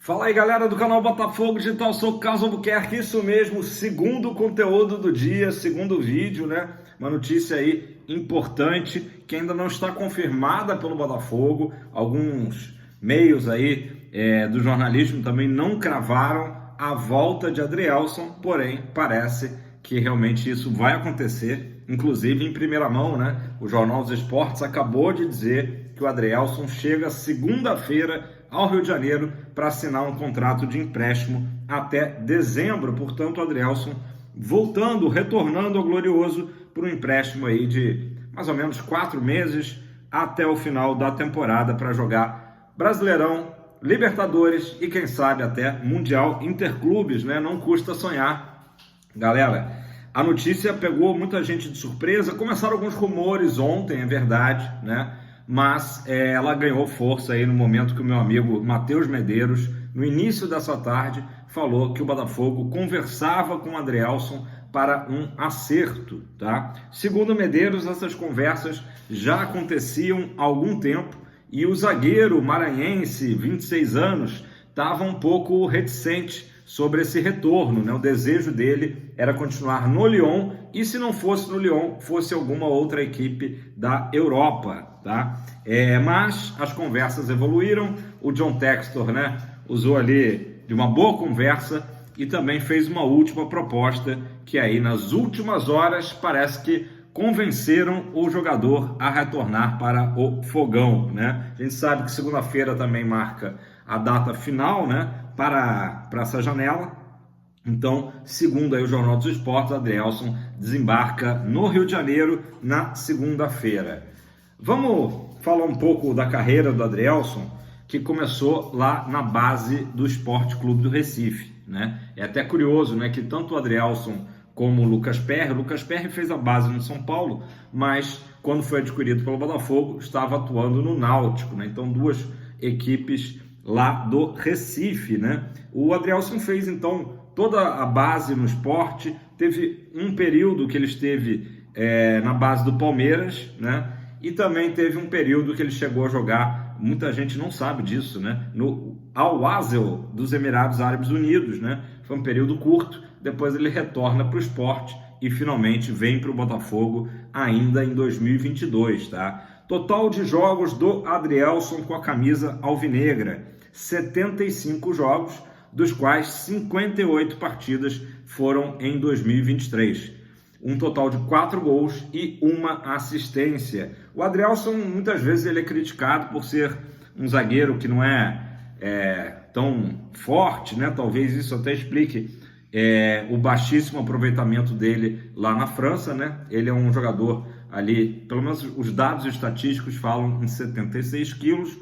Fala aí, galera do canal Botafogo Digital, sou o Carlos Albuquerque, isso mesmo, segundo conteúdo do dia, segundo vídeo, né? Uma notícia aí importante que ainda não está confirmada pelo Botafogo. Alguns meios aí do jornalismo também não cravaram a volta de Adrielson, porém parece que realmente isso vai acontecer, inclusive em primeira mão, né? O Jornal dos Esportes acabou de dizer que o Adrielson chega segunda-feira ao Rio de Janeiro para assinar um contrato de empréstimo até dezembro. Portanto, o Adrielson voltando, retornando ao Glorioso por um empréstimo aí de mais ou menos 4 meses até o final da temporada para jogar Brasileirão, Libertadores e quem sabe até Mundial Interclubes, né? Não custa sonhar. Galera, a notícia pegou muita gente de surpresa, começaram alguns rumores ontem, é verdade, né? Mas ela ganhou força aí no momento que o meu amigo Matheus Medeiros, no início dessa tarde, falou que o Botafogo conversava com o Adrielson para um acerto, tá? Segundo Medeiros, essas conversas já aconteciam há algum tempo e o zagueiro maranhense, 26 anos, estava um pouco reticente sobre esse retorno, né? O desejo dele era continuar no Lyon e se não fosse no Lyon, fosse alguma outra equipe da Europa, tá? Mas as conversas evoluíram, o John Textor, né, usou ali de uma boa conversa e também fez uma última proposta que aí nas últimas horas parece que convenceram o jogador a retornar para o Fogão, né? A gente sabe que segunda-feira também marca a data final, né, para essa janela. Então, segundo aí o Jornal dos Esportes, Adrielson desembarca no Rio de Janeiro na segunda-feira. Vamos falar um pouco da carreira do Adrielson, que começou lá na base do Sport Clube do Recife, né? É até curioso, né, que tanto o Adrielson como o Lucas Perry fez a base no São Paulo, mas quando foi adquirido pelo Botafogo, estava atuando no Náutico, né? Então, duas equipes lá do Recife, né? O Adrielson fez, então, toda a base no esporte, teve um período que ele esteve na base do Palmeiras, né? E também teve um período que ele chegou a jogar, muita gente não sabe disso, né? No Al-Wasl dos Emirados Árabes Unidos, né? Foi um período curto, depois ele retorna para o esporte e finalmente vem para o Botafogo ainda em 2022, tá? Total de jogos do Adrielson com a camisa alvinegra, 75 jogos, dos quais 58 partidas foram em 2023. Um total de 4 gols e 1 assistência. O Adrielson, muitas vezes, ele é criticado por ser um zagueiro que não é tão forte, né? Talvez isso até explique o baixíssimo aproveitamento dele lá na França, né? Ele é um jogador ali, pelo menos os dados estatísticos falam em 76 quilos,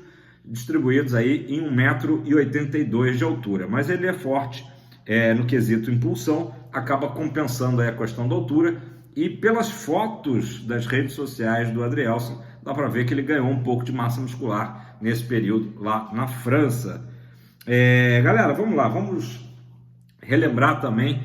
distribuídos aí em 1,82 m de altura. Mas ele é forte no quesito impulsão, acaba compensando aí a questão da altura, e pelas fotos das redes sociais do Adrielson, dá para ver que ele ganhou um pouco de massa muscular nesse período lá na França. Galera, vamos lá, vamos relembrar também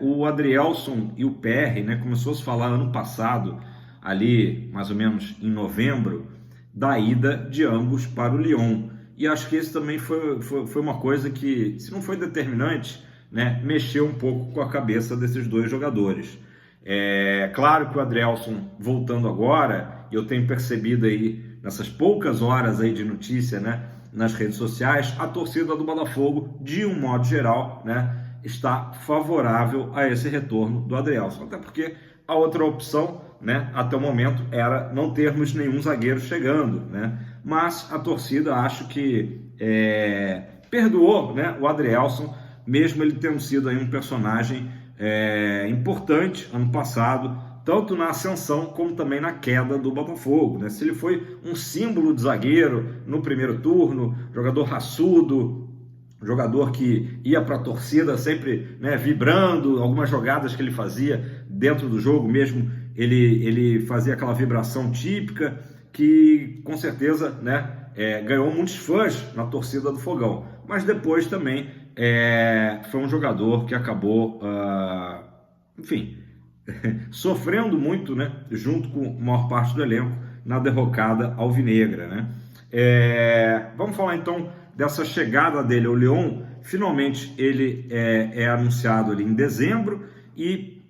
o Adrielson e o PR, né? Começou a se falar ano passado, ali mais ou menos em novembro, da ida de ambos para o Lyon. E acho que esse também foi uma coisa que, se não foi determinante, né, mexeu um pouco com a cabeça desses dois jogadores. Claro que o Adrielson, voltando agora, eu tenho percebido aí, nessas poucas horas aí de notícia, né, nas redes sociais, a torcida do Botafogo, de um modo geral, né, está favorável a esse retorno do Adrielson. Até porque a outra opção, né, até o momento, era não termos nenhum zagueiro chegando, né? Mas a torcida, acho que perdoou, né, o Adrielson, mesmo ele tendo sido aí um personagem importante ano passado, tanto na ascensão como também na queda do Botafogo, né? Se ele foi um símbolo de zagueiro no primeiro turno, jogador raçudo, jogador que ia para a torcida sempre, né, vibrando, algumas jogadas que ele fazia dentro do jogo mesmo, ele fazia aquela vibração típica que com certeza, né, ganhou muitos fãs na torcida do Fogão, mas depois também foi um jogador que acabou, enfim, sofrendo muito, né, junto com a maior parte do elenco na derrocada alvinegra, né? Vamos falar então dessa chegada dele ao Lyon. Finalmente ele é anunciado ali em dezembro e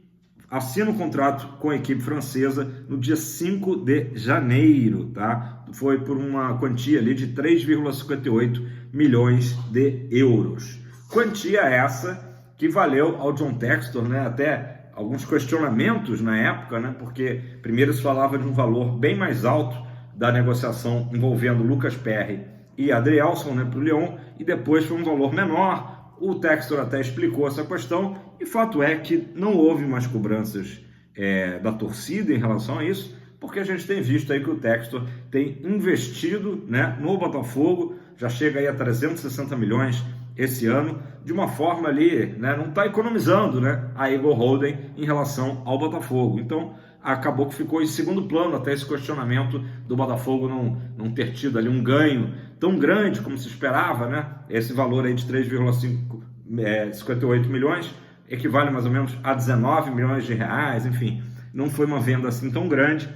assina o contrato com a equipe francesa no dia 5 de janeiro, tá? Foi por uma quantia ali de 3,58 milhões de euros. Quantia essa que valeu ao John Textor, né, até alguns questionamentos na época, né, porque primeiro se falava de um valor bem mais alto da negociação envolvendo Lucas Perry e Adrielson, né, para o Lyon, e depois foi um valor menor. O Textor até explicou essa questão, e fato é que não houve mais cobranças da torcida em relação a isso, porque a gente tem visto aí que o Textor tem investido, né, no Botafogo, já chega aí a 360 milhões esse ano, de uma forma ali, né, não está economizando, né, a Igor Holden em relação ao Botafogo. Então, acabou que ficou em segundo plano até esse questionamento do Botafogo não ter tido ali um ganho tão grande como se esperava, né? Esse valor aí de 3,58 milhões equivale mais ou menos a 19 milhões de reais, enfim, não foi uma venda assim tão grande,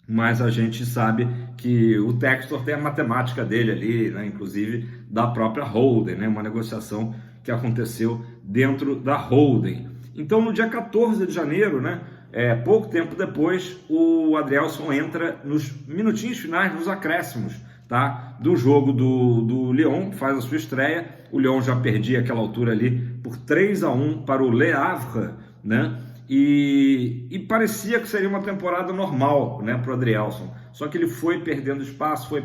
mas a gente sabe que o Textor tem a matemática dele ali, né? Inclusive da própria Holden, né? Uma negociação que aconteceu dentro da Holden. Então, no dia 14 de janeiro, né? Pouco tempo depois, o Adrielson entra nos minutinhos finais, nos acréscimos, tá, do jogo do Lyon, faz a sua estreia. O Lyon já perdia aquela altura ali por 3-1 para o Le Havre, né? E parecia que seria uma temporada normal, né, para o Adrielson. Só que ele foi perdendo espaço,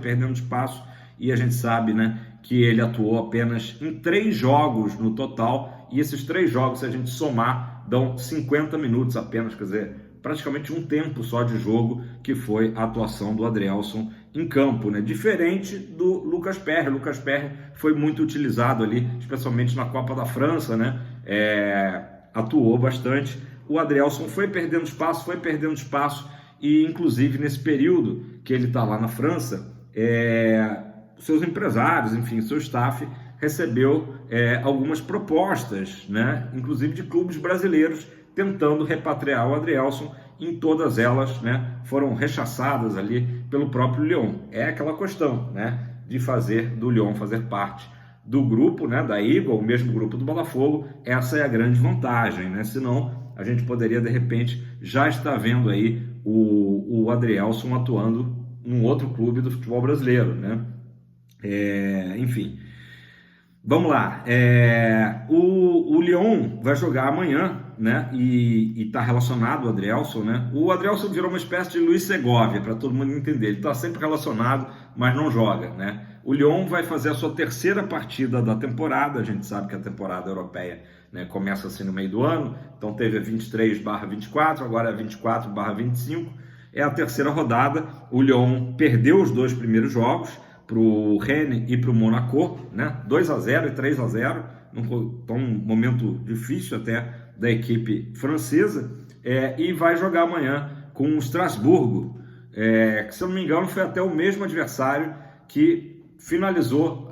e a gente sabe, né, que ele atuou apenas em 3 jogos no total, e esses 3 jogos, se a gente somar, dão 50 minutos apenas, quer dizer, praticamente um tempo só de jogo, que foi a atuação do Adrielson em campo, né? Diferente do Lucas Perry. O Lucas Perry foi muito utilizado ali, especialmente na Copa da França, né? Atuou bastante. O Adrielson foi perdendo espaço, e inclusive nesse período que ele está lá na França, seus empresários, enfim, seu staff recebeu algumas propostas, né, inclusive de clubes brasileiros tentando repatriar o Adrielson. Em todas elas, né, foram rechaçadas ali pelo próprio Lyon. É aquela questão, né, de fazer do Lyon fazer parte do grupo, né, da Eagle, o mesmo grupo do Botafogo. Essa é a grande vantagem, né? Senão a gente poderia de repente já estar vendo aí o Adrielson atuando num outro clube do futebol brasileiro, né? Enfim, vamos lá. O Lyon vai jogar amanhã, né? E está relacionado ao Adrielson, né? O Adrielson virou uma espécie de Luiz Segovia, para todo mundo entender. Ele está sempre relacionado, mas não joga, né? O Lyon vai fazer a sua terceira partida da temporada. A gente sabe que a temporada europeia, né, começa assim no meio do ano. Então teve a 23/24, agora é a 24/25. É a terceira rodada. O Lyon perdeu os 2 primeiros jogos para o Rennes e para o Monaco, né? 2-0 e 3-0, um momento difícil até da equipe francesa, e vai jogar amanhã com o Strasburgo, que, se eu não me engano, foi até o mesmo adversário que finalizou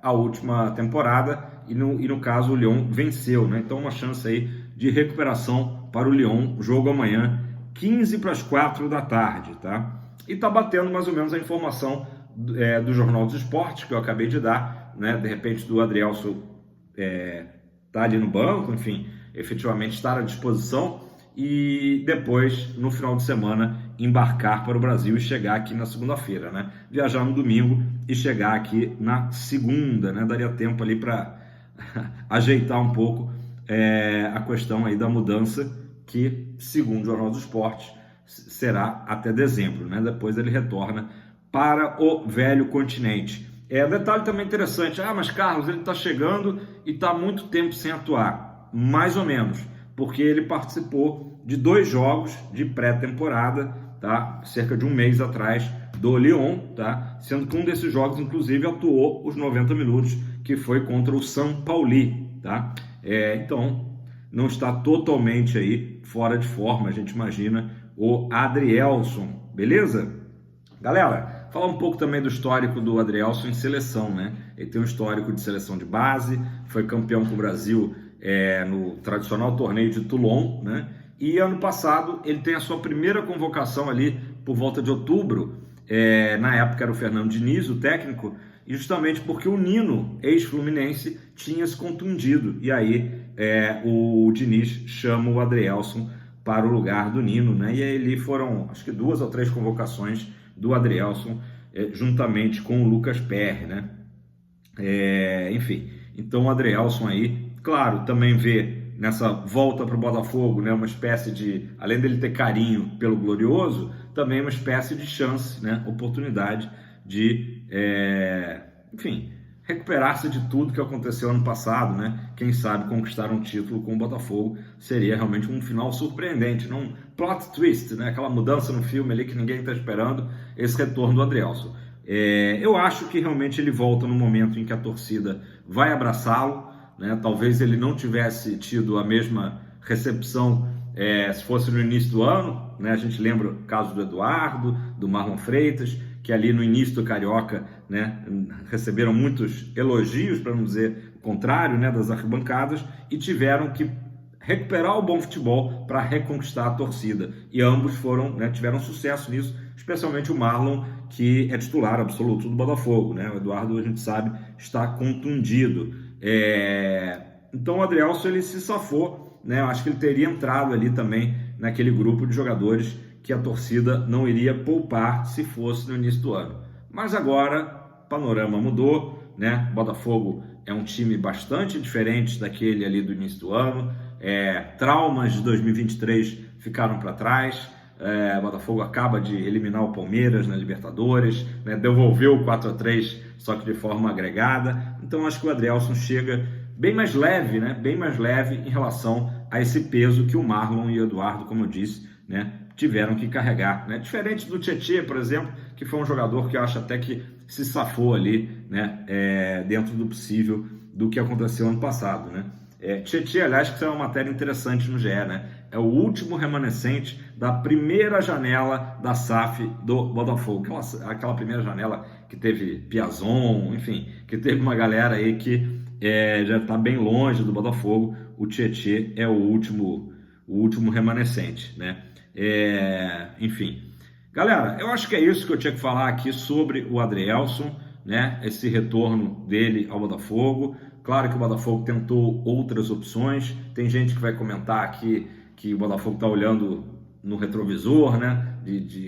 a última temporada, e no caso o Lyon venceu, né? Então uma chance aí de recuperação para o Lyon. Jogo amanhã 15:45 da tarde, tá? E tá batendo mais ou menos a informação do Jornal dos Esportes que eu acabei de dar, né? De repente do Adrielson tá ali no banco, enfim, efetivamente estar à disposição, e depois, no final de semana, embarcar para o Brasil e chegar aqui na segunda-feira, né? Viajar no domingo e chegar aqui na segunda, né? Daria tempo ali para ajeitar um pouco a questão aí da mudança, que, segundo o Jornal dos Esportes, será até dezembro, né? Depois ele retorna para o velho continente. Detalhe também interessante, mas Carlos, ele está chegando e está há muito tempo sem atuar. Mais ou menos, porque ele participou de 2 jogos de pré-temporada, tá? Cerca de um mês atrás, do Lyon, tá? Sendo que um desses jogos, inclusive, atuou os 90 minutos, que foi contra o São Paulo, tá? Então, não está totalmente aí fora de forma, a gente imagina, o Adrielson, beleza? Galera, falar um pouco também do histórico do Adrielson em seleção, né? Ele tem um histórico de seleção de base, foi campeão com o Brasil no tradicional torneio de Toulon, né? E ano passado ele tem a sua primeira convocação ali por volta de outubro. Na época era o Fernando Diniz, o técnico, justamente porque o Nino, ex-Fluminense, tinha se contundido, e aí o Diniz chama o Adrielson para o lugar do Nino, né? E aí ali foram, acho que 2 ou 3 convocações do Adrielson, juntamente com o Lucas Perry, né? Enfim, então o Adrielson aí, claro, também vê nessa volta para o Botafogo, né, uma espécie de, além dele ter carinho pelo Glorioso, também uma espécie de chance, né, oportunidade de, enfim, recuperar-se de tudo que aconteceu ano passado, né? Quem sabe conquistar um título com o Botafogo seria realmente um final surpreendente, não um plot twist, né? Aquela mudança no filme ali que ninguém está esperando, esse retorno do Adrielson. Eu acho que realmente ele volta no momento em que a torcida vai abraçá-lo, né? Talvez ele não tivesse tido a mesma recepção se fosse no início do ano, né? A gente lembra o caso do Eduardo, do Marlon Freitas, que ali no início do Carioca, né, receberam muitos elogios, para não dizer o contrário, né, das arquibancadas, e tiveram que recuperar o bom futebol para reconquistar a torcida. E ambos tiveram sucesso nisso, especialmente o Marlon, que é titular absoluto do Botafogo, né? O Eduardo, a gente sabe, está contundido. Então o Adrielson, ele se safou, né? Eu acho que ele teria entrado ali também naquele grupo de jogadores que a torcida não iria poupar se fosse no início do ano. Mas agora o panorama mudou, né? O Botafogo é um time bastante diferente daquele ali do início do ano. Traumas de 2023 ficaram para trás. O Botafogo acaba de eliminar o Palmeiras na Libertadores, né? Devolveu o 4-3, só que de forma agregada. Então acho que o Adrielson chega bem mais leve, né? Bem mais leve em relação a esse peso que o Marlon e o Eduardo, como eu disse, né, tiveram que carregar, né? Diferente do Tietê, por exemplo, que foi um jogador que eu acho até que se safou ali, né, dentro do possível do que aconteceu ano passado, né? Tietê, aliás, que é uma matéria interessante no GE, né? É o último remanescente da primeira janela da SAF do Botafogo. Aquela primeira janela que teve Piazon, enfim, que teve uma galera aí que já está bem longe do Botafogo. O Tietê é o último remanescente, né? Enfim. Galera, eu acho que é isso que eu tinha que falar aqui sobre o Adrielson, né? Esse retorno dele ao Botafogo. Claro que o Botafogo tentou outras opções. Tem gente que vai comentar aqui que o Botafogo está olhando no retrovisor, né?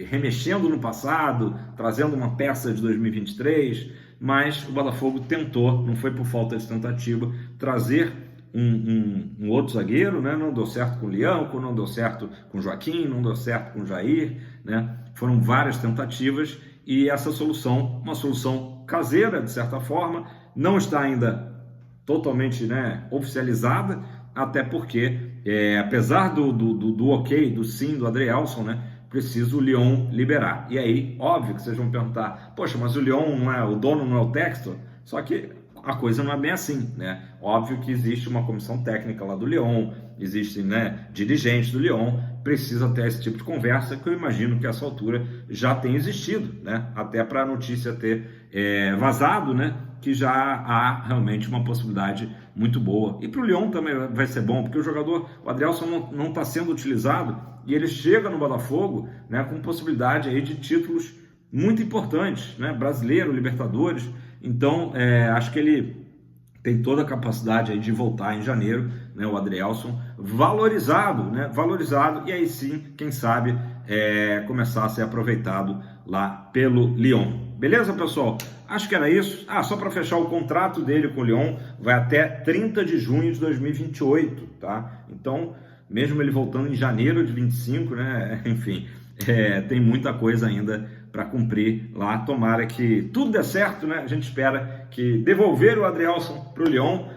Remexendo no passado, trazendo uma peça de 2023. Mas o Botafogo tentou, não foi por falta de tentativa, trazer um outro zagueiro, né? Não deu certo com o Lianco, não deu certo com o Joaquim, não deu certo com o Jair, né? Foram várias tentativas e essa solução, uma solução caseira de certa forma, não está ainda totalmente, né, oficializada, até porque apesar do ok, do sim do Adrielson, né, precisa o Lyon liberar. E aí, óbvio que vocês vão perguntar, poxa, mas o Lyon não é, o dono não é o Textor? Só que a coisa não é bem assim, né? Óbvio que existe uma comissão técnica lá do Lyon, existem, né, dirigentes do Lyon, precisa ter esse tipo de conversa, que eu imagino que a essa altura já tem existido, né? Até para a notícia ter vazado, né? Que já há realmente uma possibilidade muito boa. E para o Lyon também vai ser bom, porque o Adrielson não está sendo utilizado e ele chega no Botafogo, né, com possibilidade aí de títulos muito importantes, né? Brasileiro, Libertadores. Então, acho que ele tem toda a capacidade aí de voltar em janeiro, né, o Adrielson, valorizado, né, e aí sim, quem sabe, começar a ser aproveitado lá pelo Lyon. Beleza, pessoal? Acho que era isso. Só para fechar, o contrato dele com o Lyon vai até 30 de junho de 2028, tá? Então, mesmo ele voltando em janeiro de 25, né, enfim, tem muita coisa ainda para cumprir lá. Tomara que tudo dê certo, né? A gente espera que devolver o Adrielson para o Lyon,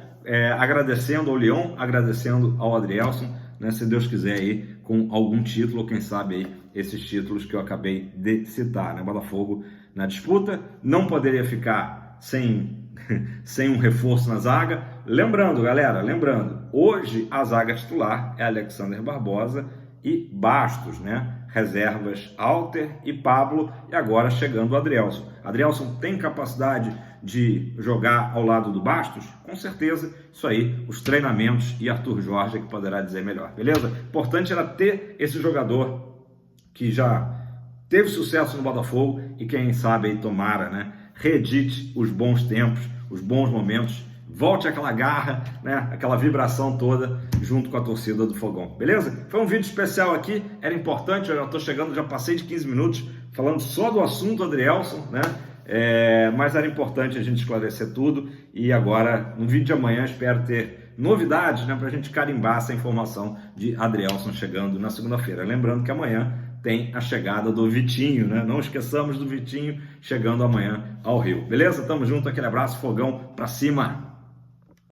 agradecendo ao Lyon, agradecendo ao Adrielson, né? Se Deus quiser aí, com algum título, ou quem sabe aí, esses títulos que eu acabei de citar, né? Botafogo na disputa, não poderia ficar sem um reforço na zaga. Lembrando, galera, hoje a zaga titular é Alexander Barbosa e Bastos, né? Reservas Alter e Pablo, e agora chegando o Adrielson. Adrielson tem capacidade de jogar ao lado do Bastos? Com certeza, isso aí, os treinamentos e Arthur Jorge que poderá dizer melhor, beleza? Importante era ter esse jogador que já teve sucesso no Botafogo e quem sabe aí tomara, né, reedite os bons tempos, os bons momentos, volte aquela garra, né, aquela vibração toda junto com a torcida do Fogão, beleza? Foi um vídeo especial aqui, era importante, eu já estou chegando, já passei de 15 minutos falando só do assunto Adrielson, né? Mas era importante a gente esclarecer tudo e agora, no vídeo de amanhã, espero ter novidades, né, para a gente carimbar essa informação de Adrielson chegando na segunda-feira. Lembrando que amanhã tem a chegada do Vitinho, né? Não esqueçamos do Vitinho chegando amanhã ao Rio. Beleza? Tamo junto, aquele abraço, Fogão pra cima!